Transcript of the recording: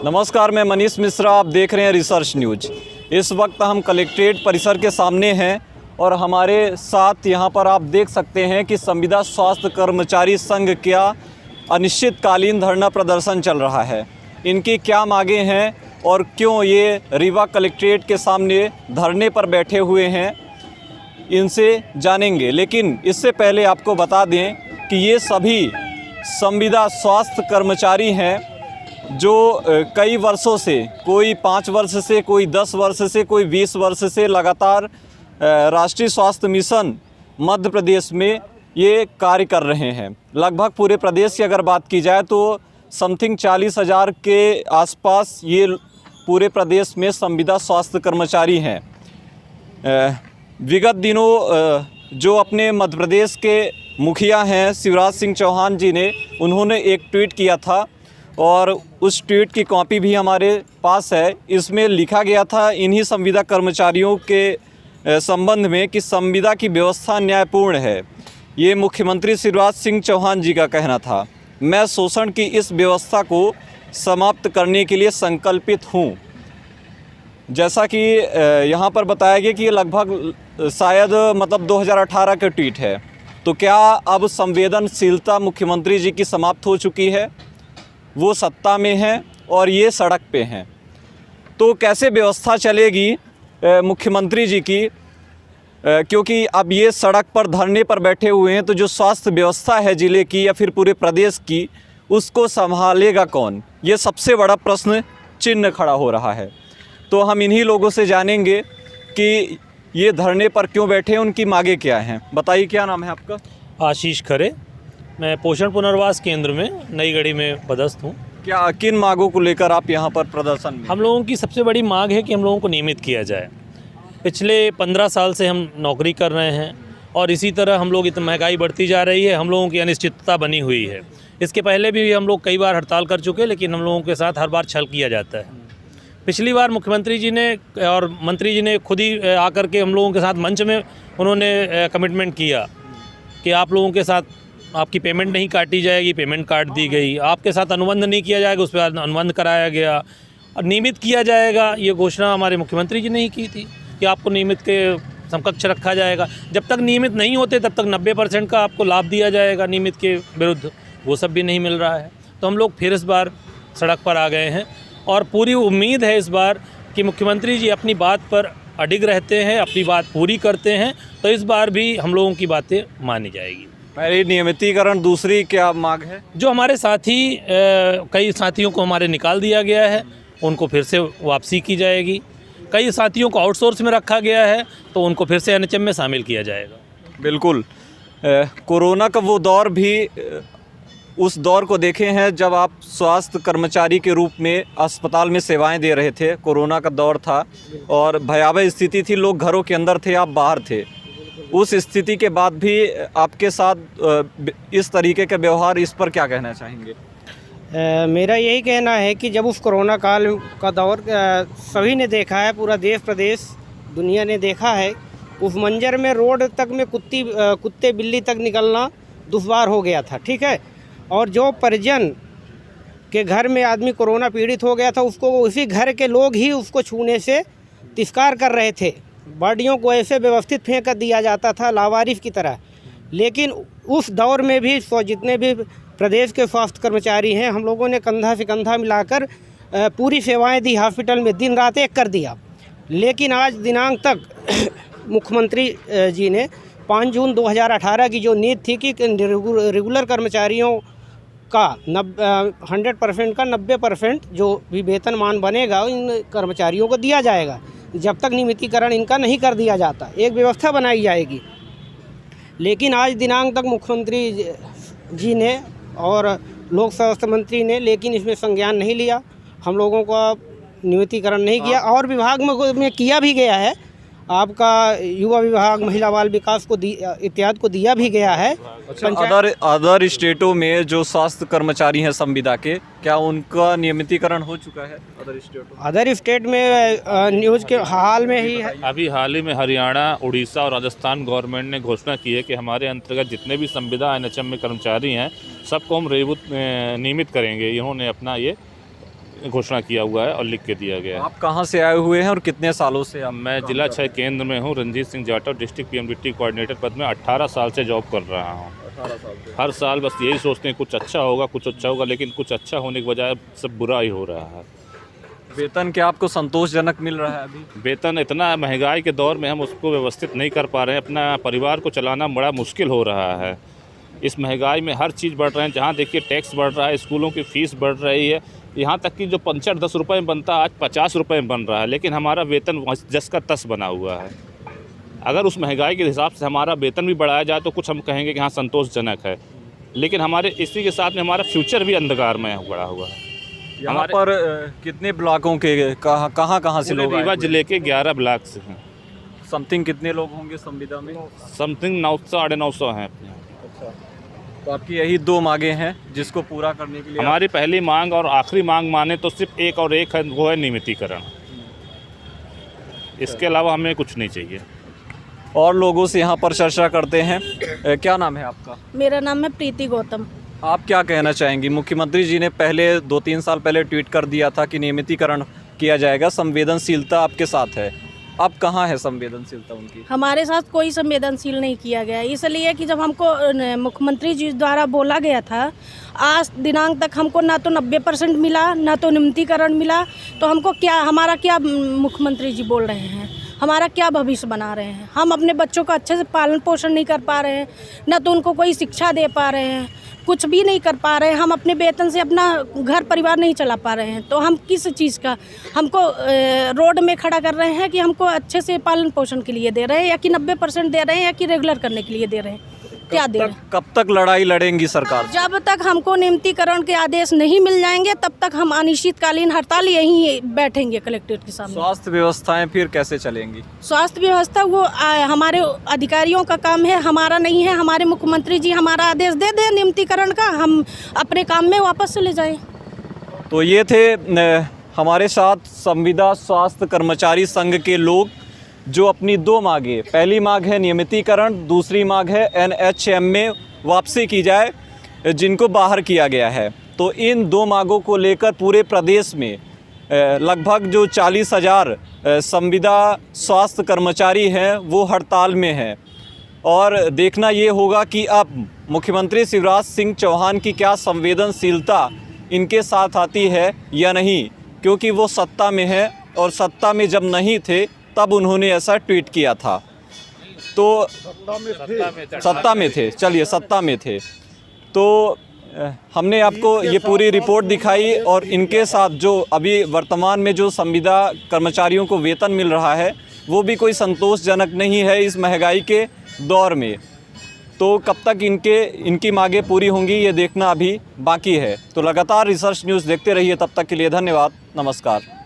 नमस्कार, मैं मनीष मिश्रा, आप देख रहे हैं रिसर्च न्यूज। इस वक्त हम कलेक्ट्रेट परिसर के सामने हैं और हमारे साथ यहाँ पर आप देख सकते हैं कि संविदा स्वास्थ्य कर्मचारी संघ का अनिश्चितकालीन धरना प्रदर्शन चल रहा है। इनकी क्या मांगें हैं और क्यों ये रीवा कलेक्ट्रेट के सामने धरने पर बैठे हुए हैं, इनसे जानेंगे। लेकिन इससे पहले आपको बता दें कि ये सभी संविदा स्वास्थ्य कर्मचारी हैं जो कई वर्षों से, कोई 5 वर्ष से, कोई 10 वर्ष से, कोई 20 वर्ष से लगातार राष्ट्रीय स्वास्थ्य मिशन मध्य प्रदेश में ये कार्य कर रहे हैं। लगभग पूरे प्रदेश की अगर बात की जाए तो समथिंग 40,000 के आसपास ये पूरे प्रदेश में संविदा स्वास्थ्य कर्मचारी हैं। विगत दिनों जो अपने मध्य प्रदेश के मुखिया हैं शिवराज सिंह चौहान जी ने, उन्होंने एक ट्वीट किया था और उस ट्वीट की कॉपी भी हमारे पास है। इसमें लिखा गया था इन्हीं संविदा कर्मचारियों के संबंध में कि संविदा की व्यवस्था न्यायपूर्ण है। ये मुख्यमंत्री शिवराज सिंह चौहान जी का कहना था। मैं शोषण की इस व्यवस्था को समाप्त करने के लिए संकल्पित हूँ। जैसा कि यहाँ पर बताया गया कि ये लगभग शायद 2018 के ट्वीट है। तो क्या अब संवेदनशीलता मुख्यमंत्री जी की समाप्त हो चुकी है? वो सत्ता में हैं और ये सड़क पे हैं। तो कैसे व्यवस्था चलेगी मुख्यमंत्री जी की, क्योंकि अब ये सड़क पर धरने पर बैठे हुए हैं, तो जो स्वास्थ्य व्यवस्था है ज़िले की या फिर पूरे प्रदेश की, उसको संभालेगा कौन? ये सबसे बड़ा प्रश्न चिन्ह खड़ा हो रहा है। तो हम इन्हीं लोगों से जानेंगे कि ये धरने पर क्यों बैठे हैं, उनकी मांगे क्या हैं। बताइए, क्या नाम है आपका? आशीष खरे। मैं पोषण पुनर्वास केंद्र में नई गढ़ी में पदस्थ हूँ। क्या किन मांगों को लेकर आप यहाँ पर प्रदर्शन में? हम लोगों की सबसे बड़ी मांग है कि हम लोगों को नियमित किया जाए। पिछले 15 साल से हम नौकरी कर रहे हैं और इसी तरह हम लोग, इतनी महंगाई बढ़ती जा रही है, हम लोगों की अनिश्चितता बनी हुई है। इसके पहले भी हम लोग कई बार हड़ताल कर चुके, लेकिन हम लोगों के साथ हर बार छल किया जाता है। पिछली बार मुख्यमंत्री जी ने और मंत्री जी ने खुद ही आकर के हम लोगों के साथ मंच में उन्होंने कमिटमेंट किया कि आप लोगों के साथ आपकी पेमेंट नहीं काटी जाएगी, पेमेंट काट दी गई। आपके साथ अनुबंध नहीं किया जाएगा, उस पर अनुबंध कराया गया और नियमित किया जाएगा। ये घोषणा हमारे मुख्यमंत्री जी ने ही की थी कि आपको नियमित के समकक्ष रखा जाएगा। जब तक नियमित नहीं होते तब तक 90% का आपको लाभ दिया जाएगा नियमित के विरुद्ध। वो सब भी नहीं मिल रहा है। तो हम लोग फिर इस बार सड़क पर आ गए हैं और पूरी उम्मीद है इस बार कि मुख्यमंत्री जी अपनी बात पर अडिग रहते हैं, अपनी बात पूरी करते हैं। तो इस बार भी हम लोगों की बातें मानी जाएगी। पहले नियमितीकरण, दूसरी क्या मांग है? जो हमारे साथी कई साथियों को हमारे निकाल दिया गया है, उनको फिर से वापसी की जाएगी। कई साथियों को आउटसोर्स में रखा गया है, तो उनको फिर से एनएचएम में शामिल किया जाएगा। बिल्कुल। कोरोना का वो दौर भी, उस दौर को देखे हैं जब आप स्वास्थ्य कर्मचारी के रूप में अस्पताल में सेवाएं दे रहे थे। कोरोना का दौर था और भयावह स्थिति थी, लोग घरों के अंदर थे, आप बाहर थे। उस स्थिति के बाद भी आपके साथ इस तरीके का व्यवहार, इस पर क्या कहना चाहेंगे? मेरा यही कहना है कि जब उस कोरोना काल का दौर सभी ने देखा है, पूरा देश प्रदेश दुनिया ने देखा है, उस मंजर में रोड तक में कुत्ते बिल्ली तक निकलना दुश्वार हो गया था, ठीक है। और जो परिजन के घर में आदमी कोरोना पीड़ित हो गया था, उसको उसी घर के लोग ही उसको छूने से तिरस्कार कर रहे थे। बॉडियों को ऐसे व्यवस्थित फेंक दिया जाता था लावारिस की तरह। लेकिन उस दौर में भी जितने भी प्रदेश के स्वास्थ्य कर्मचारी हैं, हम लोगों ने कंधा से कंधा मिलाकर पूरी सेवाएं दी, हॉस्पिटल में दिन रात एक कर दिया। लेकिन आज दिनांक तक मुख्यमंत्री जी ने 5 जून 2018 की जो नीति थी कि रेगुलर कर्मचारियों का 100% का 90% जो भी वेतनमान बनेगा इन कर्मचारियों को दिया जाएगा, जब तक नियमितीकरण इनका नहीं कर दिया जाता। एक व्यवस्था बनाई जाएगी। लेकिन आज दिनांक तक मुख्यमंत्री जी ने और लोक स्वास्थ्य मंत्री ने लेकिन इसमें संज्ञान नहीं लिया, हम लोगों का नियमितीकरण नहीं किया। और विभाग में किया भी गया है, आपका युवा विभाग, महिला बाल विकास को इत्यादि को दिया भी गया है। अच्छा, अदर स्टेटों में जो स्वास्थ्य कर्मचारी हैं संविदा के, क्या उनका नियमितीकरण हो चुका है अदर स्टेटों? अदर स्टेट में न्यूज़ के हाल में ही है, अभी हाल ही में हरियाणा, उड़ीसा और राजस्थान गवर्नमेंट ने घोषणा की है कि हमारे अंतर्गत जितने भी संविदा एनएचएम में कर्मचारी हैं सबको हम नियमित करेंगे। इन्होंने अपना ये घोषणा किया हुआ है और लिख के दिया गया है। आप कहाँ से आए हुए हैं और कितने सालों से आप? मैं जिला क्षय केंद्र में हूँ, रंजीत सिंह जाटव, डिस्ट्रिक्ट पीएमडीटी कोऑर्डिनेटर पद में 18 साल से जॉब कर रहा हूँ। 18 साल से। हर साल बस यही सोचते हैं कुछ अच्छा होगा, कुछ अच्छा होगा, लेकिन कुछ अच्छा होने के बजाय सब बुरा ही हो रहा है। वेतन क्या आपको संतोषजनक मिल रहा है अभी? वेतन इतना महंगाई के दौर में हम उसको व्यवस्थित नहीं कर पा रहे हैं, अपना परिवार को चलाना बड़ा मुश्किल हो रहा है। इस महंगाई में हर चीज़ बढ़ रहे हैं, जहाँ देखिए टैक्स बढ़ रहा है, स्कूलों की फ़ीस बढ़ रही है, यहाँ तक कि जो पंचर 10 रुपये में बनता है आज 50 रुपये में बन रहा है, लेकिन हमारा वेतन जस का तस बना हुआ है। अगर उस महंगाई के हिसाब से हमारा वेतन भी बढ़ाया जाए तो कुछ हम कहेंगे कि हाँ संतोषजनक है, लेकिन हमारे इसी के साथ में हमारा फ्यूचर भी अंधकार में पड़ा हुआ है। यहाँ पर कितने ब्लॉकों के कहाँ से लोग रीवा जिले के 11 ब्लॉक से हैं। समथिंग कितने लोग होंगे संविदा में? समथिंग 900 साढ़े 900 हैं। अच्छा, तो आपकी यही 2 मांगे हैं जिसको पूरा करने के लिए हमारी पहली मांग और आखिरी मांग माने तो सिर्फ एक और एक है, वो है नियमितीकरण। इसके अलावा हमें कुछ नहीं चाहिए। और लोगों से यहाँ पर चर्चा करते हैं। क्या नाम है आपका? मेरा नाम है प्रीति गौतम। आप क्या कहना चाहेंगी? मुख्यमंत्री जी ने पहले 2-3 साल पहले ट्वीट कर दिया था कि नियमितीकरण किया जाएगा, संवेदनशीलता आपके साथ है। अब कहाँ है संवेदनशीलता उनकी? हमारे साथ कोई संवेदनशील नहीं किया गया, इसलिए कि जब हमको मुख्यमंत्री जी द्वारा बोला गया था, आज दिनांक तक हमको ना तो 90% मिला, ना तो नियमितीकरण मिला। तो हमको क्या, हमारा क्या मुख्यमंत्री जी बोल रहे हैं, हमारा क्या भविष्य बना रहे हैं? हम अपने बच्चों का अच्छे से पालन पोषण नहीं कर पा रहे हैं, ना तो उनको कोई शिक्षा दे पा रहे हैं, कुछ भी नहीं कर पा रहे हैं। हम अपने वेतन से अपना घर परिवार नहीं चला पा रहे हैं, तो हम किस चीज़ का, हमको रोड में खड़ा कर रहे हैं कि हमको अच्छे से पालन पोषण के लिए दे रहे हैं, या कि 90% दे रहे हैं, या कि रेगुलर करने के लिए दे रहे हैं? क्या दे रहे हैं? कब तक लड़ाई लड़ेंगी सरकार? जब तक हमको नियमितीकरण के आदेश नहीं मिल जाएंगे तब तक हम अनिश्चितकालीन हड़ताल यहीं बैठेंगे कलेक्ट्रेट के सामने। स्वास्थ्य व्यवस्थाएं फिर कैसे चलेंगी? स्वास्थ्य व्यवस्था वो हमारे अधिकारियों का काम है, हमारा नहीं है। हमारे मुख्यमंत्री जी हमारा आदेश दे दें नियमितीकरण का, हम अपने काम में वापस चले जाएं। तो ये थे हमारे साथ संविदा स्वास्थ्य कर्मचारी संघ के लोग, जो अपनी 2 मांगे, पहली मांग है नियमितीकरण, दूसरी मांग है NHM में वापसी की जाए जिनको बाहर किया गया है। तो इन 2 मांगों को लेकर पूरे प्रदेश में लगभग जो 40,000 संविदा स्वास्थ्य कर्मचारी हैं वो हड़ताल में हैं। और देखना ये होगा कि अब मुख्यमंत्री शिवराज सिंह चौहान की क्या संवेदनशीलता इनके साथ आती है या नहीं, क्योंकि वो सत्ता में है और सत्ता में जब नहीं थे तब उन्होंने ऐसा ट्वीट किया था। तो सत्ता में थे, चलिए सत्ता में थे। तो हमने आपको ये पूरी रिपोर्ट दिखाई, और इनके साथ जो अभी वर्तमान में जो संविदा कर्मचारियों को वेतन मिल रहा है वो भी कोई संतोषजनक नहीं है इस महंगाई के दौर में। तो कब तक इनकी मांगें पूरी होंगी ये देखना अभी बाकी है। तो लगातार रिसर्च न्यूज़ देखते रहिए। तब तक के लिए धन्यवाद, नमस्कार।